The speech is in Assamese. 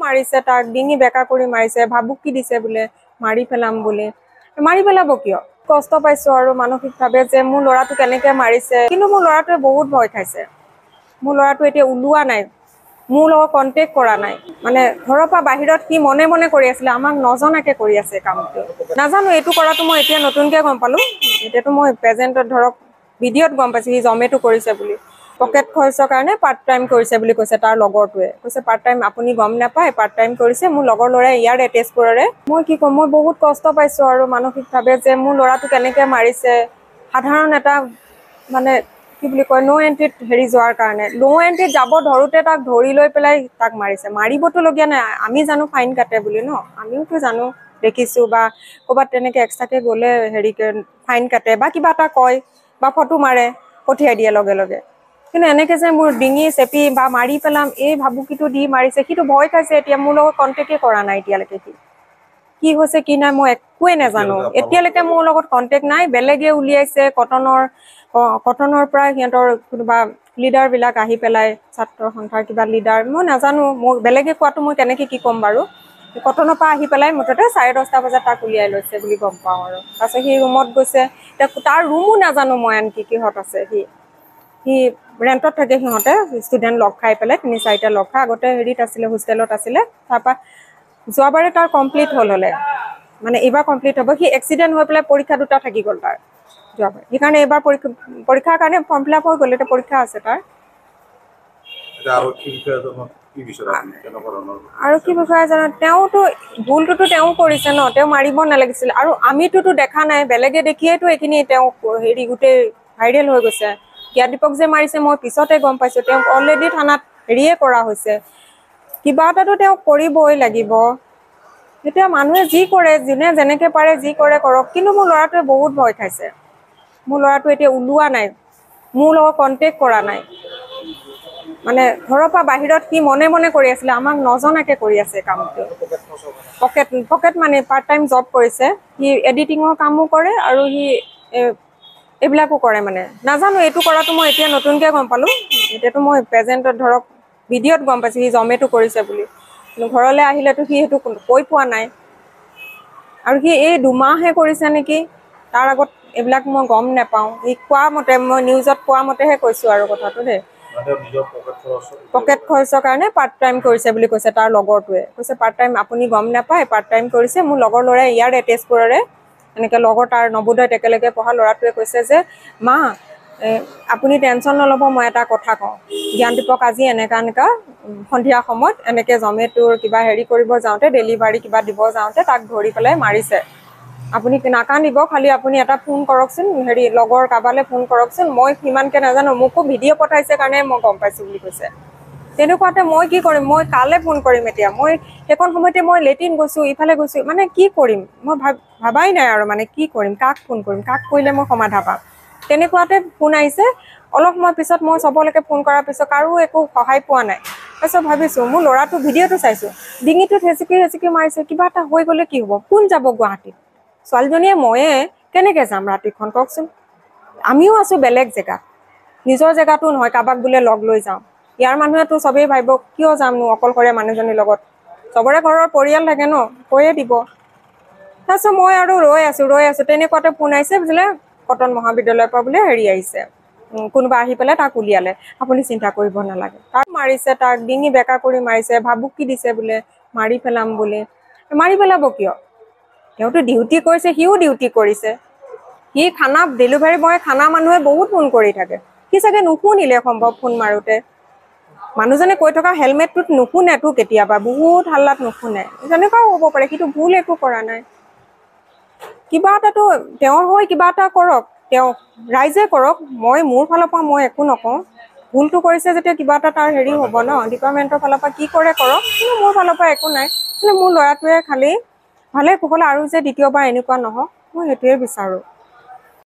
মাৰিছে তাক ডিঙি বেকা কৰি মাৰিছে ভাবুকি দিছে বোলে মাৰি পেলাম বুলি মাৰি পেলাব কিয় কষ্ট পাইছো আৰু মানসিকভাৱে যে মোৰ ল'ৰাটো কেনেকে মাৰিছে কিন্তু মোৰ ল'ৰাটোৱে বহুত ভয় খাইছে মোৰ ল'ৰাটো এতিয়া ওলোৱা নাই মোৰ লগত কন্টেক্ট কৰা নাই মানে ঘৰৰ পৰা বাহিৰত কি মনে মনে কৰি আছিল আমাক নজনাকে কৰি আছে কামটো নাজানো এইটো কৰাটো মই এতিয়া নতুনকে গম পালো এতিয়াতো মই প্ৰেজেন্টত ধৰক ভিডিঅ'ত গম পাইছো সি জমেটো কৰিছে বুলি পকেট খৰচৰ কাৰণে পাৰ্ট টাইম কৰিছে বুলি কৈছে তাৰ লগৰটোৱে কৈছে পাৰ্ট টাইম আপুনি গম নাপায় পাৰ্ট টাইম কৰিছে মোৰ লগৰ ল'ৰাই ইয়াৰ তেজপুৰৰে মই কি ক'ম মই বহুত কষ্ট পাইছো আৰু মানসিকভাৱে যে মোৰ ল'ৰাটো কেনেকে মাৰিছে সাধাৰণ এটা মানে কি বুলি কয় নো এন্ট্ৰিত হেৰি যোৱাৰ কাৰণে নো এন্ট্ৰিত যাব ধৰোতে তাক ধৰি লৈ পেলাই তাক মাৰিছে মাৰিবতো লগীয়া নাই আমি জানো ফাইন কাটে বুলি ন আমিওতো জানো দেখিছো বা ক'ৰবাত তেনেকে এক্সট্ৰাকে গ'লে হেৰি ফাইন কাটে বা কিবা এটা কয় বা ফটো মাৰে পঠিয়াই দিয়ে লগে লগে কিন্তু এনেকে যে মোৰ ডিঙি চেপি বা মাৰি পেলাম এই ভাবুকিটো দি মাৰিছে সিটো ভয় খাইছে এতিয়া মোৰ লগত কণ্টেক্টে কৰা নাই এতিয়ালৈকে কি হৈছে কি নাই মই একোৱে নাজানো এতিয়ালৈকে মোৰ লগত কণ্টেক্ট নাই বেলেগে উলিয়াইছে কটনৰ পৰা সিহঁতৰ কোনোবা লিডাৰ বিলাক আহি পেলাই ছাত্ৰ সন্থাৰ কিবা লিডাৰ মই নাজানো মই বেলেগে কোৱাটো মই কেনেকে কি ক'ম বাৰু কটনৰ পৰা আহি পেলাই মুঠতে 10:30 বজাত তাক উলিয়াই লৈছে বুলি গম পাওঁ আৰু তাৰপিছত সি ৰুমত গৈছে তাৰ ৰুমো নাজানো মই আনকি কিহত আছে সি ৰেণ্টত থাকে সিহঁতে ষ্টুডেণ্ট লগ খাই পেলাই 3-4টা লগ খাই আগতে হেৰিত আছিলে হোষ্টেলত আছিলে তাৰপৰা যোৱাবাৰে তাৰ কমপ্লিট হলে মানে এইবাৰ কমপ্লিট হ'ব সি এক্সিডেণ্ট হৈ পেলাই পৰীক্ষা 2টা থাকি গ'ল তাৰ যোৱাবাৰ সেইকাৰণে এইবাৰ পৰীক্ষাৰ কাৰণে ফৰ্ম ফিল আপ হৈ গ'ল এতিয়া পৰীক্ষা আছে তাৰ আৰু কি বিষয়ে জানো তেওঁতো ভুলটোতো তেওঁ কৰিছে ন তেওঁ মাৰিব নালাগিছিল আৰু আমিতোতো দেখা নাই বেলেগে দেখিয়েতো এইখিনি তেওঁ হেৰি গোটেই ভাইৰেল হৈ গৈছে জ্ঞানদীপক যে মাৰিছে মই পিছতে গম পাইছো তেওঁক অলৰেডি থানাত হেৰিয়ে কৰা হৈছে কিবা এটাতো তেওঁ কৰিবই লাগিব এতিয়া মানুহে যি কৰে যোনে যেনেকে পাৰে যি কৰে কৰক কিন্তু মোৰ ল'ৰাটোৱে বহুত ভয় খাইছে মোৰ ল'ৰাটো এতিয়া ওলোৱা নাই মোৰ লগত কণ্টেক্ট কৰা নাই মানে ঘৰৰ পৰা বাহিৰত কি মনে মনে কৰি আছিল আমাক নজনাকে কৰি আছে কামটো পকেট মানে পাৰ্ট টাইম জব কৰিছে সি এডিটিঙৰ কামো কৰে আৰু সি এইবিলাকো কৰে মানে নাজানো এইটো কৰাটো মই এতিয়া নতুনকে গম পালো এতিয়াতো মই প্ৰেজেন্টত ধৰক ভিডিঅ'ত গম পাইছো সি জমেটো কৰিছে বুলি কিন্তু ঘৰলৈ আহিলেতো সি সেইটো কৈ পোৱা নাই আৰু সি এই 2 মাহহে কৰিছে নেকি তাৰ আগত এইবিলাক মই গম নাপাওঁ সি কোৱা মতে মই নিউজত কোৱা মতেহে কৈছো আৰু কথাটো দেই পকেট খৰচৰ কাৰণে পাৰ্ট টাইম কৰিছে বুলি কৈছে তাৰ লগৰটোৱে কৈছে পাৰ্ট টাইম আপুনি গম নাপায় পাৰ্ট টাইম কৰিছে মোৰ লগৰ ল'ৰাই ইয়াৰ তেজপুৰৰে এনেকৈ লগৰ তাৰ নবোদয়ত একেলগে পঢ়া ল'ৰাটোৱে কৈছে যে মা আপুনি টেনশ্যন নল'ব মই এটা কথা কওঁ জ্ঞানদীপক আজি এনেকা সন্ধিয়া সময়ত এনেকৈ জমেটোৰ কিবা হেৰি কৰিব যাওঁতে ডেলিভাৰী কিবা দিব যাওঁতে তাক ধৰি পেলাই মাৰিছে আপুনি নাকান্দিব খালি আপুনি এটা ফোন কৰকচোন হেৰি লগৰ কাবালৈ ফোন কৰকচোন মই সিমানকৈ নাজানো মোকো ভিডিঅ' পঠাইছে কাৰণে মই গম পাইছোঁ বুলি কৈছে তেনেকুৱাতে মই কি কৰিম মই কালে ফোন কৰিম এতিয়া মই সেইখন সময়তে মই লেট্ৰিন গৈছোঁ ইফালে গৈছোঁ মানে কি কৰিম মই ভাবাই নাই আৰু মানে কি কৰিম কাক ফোন কৰিম কাক কৰিলে মই সমাধা পাম তেনেকুৱাতে ফোন আহিছে অলপ সময় পিছত মই চবলৈকে ফোন কৰাৰ পিছত কাৰো একো সহায় পোৱা নাই তাৰপিছত ভাবিছোঁ মোৰ ল'ৰাটো ভিডিঅ'টো চাইছোঁ ডিঙিটোত হেঁচকি মাৰিছে কিবা এটা হৈ গ'লে কি হ'ব কোন যাব গুৱাহাটীত ছোৱালীজনীয়ে ময়ে কেনেকৈ যাম ৰাতিখন কওকচোন আমিও আছোঁ বেলেগ জেগাত নিজৰ জেগাতো নহয় কাৰোবাক বোলে লগ লৈ যাওঁ ইয়াৰ মানুহেতো চবেই ভাবিব কিয় যামনো অকলশৰীয়া মানুহজনীৰ লগত চবৰে ঘৰৰ পৰিয়াল থাকে ন কৈয়ে দিব তাৰপিছত মই আৰু ৰৈ আছোঁ তেনেকুৱাতে ফোন আহিছে বোলে কটন মহাবিদ্যালয়ৰ পৰা বোলে হেৰি আহিছে কোনোবা আহি পেলাই তাক উলিয়ালে আপুনি চিন্তা কৰিব নালাগে তাক মাৰিছে তাক ডিঙি বেকা কৰি মাৰিছে ভাবুকি দিছে বোলে মাৰি পেলাম বুলি মাৰি পেলাব কিয় তেওঁতো ডিউটি কৰিছে সিও ডিউটি কৰিছে সি খানা ডেলিভাৰী বয় খানা মানুহে বহুত ফোন কৰি থাকে সি চাগে নুশুনিলে সম্ভৱ ফোন মাৰোতে মানুহজনে কৈ থকা হেলমেটটোত নুশুনেতো কেতিয়াবা বহুত হাল্লাত নুশুনে তেনেকুৱাও হ'ব পাৰে সিটো ভুল একো কৰা নাই কিবা এটাতো তেওঁৰ হৈ কিবা এটা কৰক তেওঁ ৰাইজে কৰক মই মোৰ ফালৰ পৰা মই একো নকওঁ ভুলটো কৰিছে যেতিয়া কিবা এটা তাৰ হেৰি হ'ব ন ডিপাৰ্টমেণ্টৰ ফালৰ পৰা কি কৰে কৰক কিন্তু মোৰ ফালৰ পৰা একো নাই কিন্তু মোৰ ল'ৰাটোৱে খালি ভালে কুশলে আৰু যে দ্বিতীয়বাৰ এনেকুৱা নহওক মই সেইটোৱে বিচাৰোঁ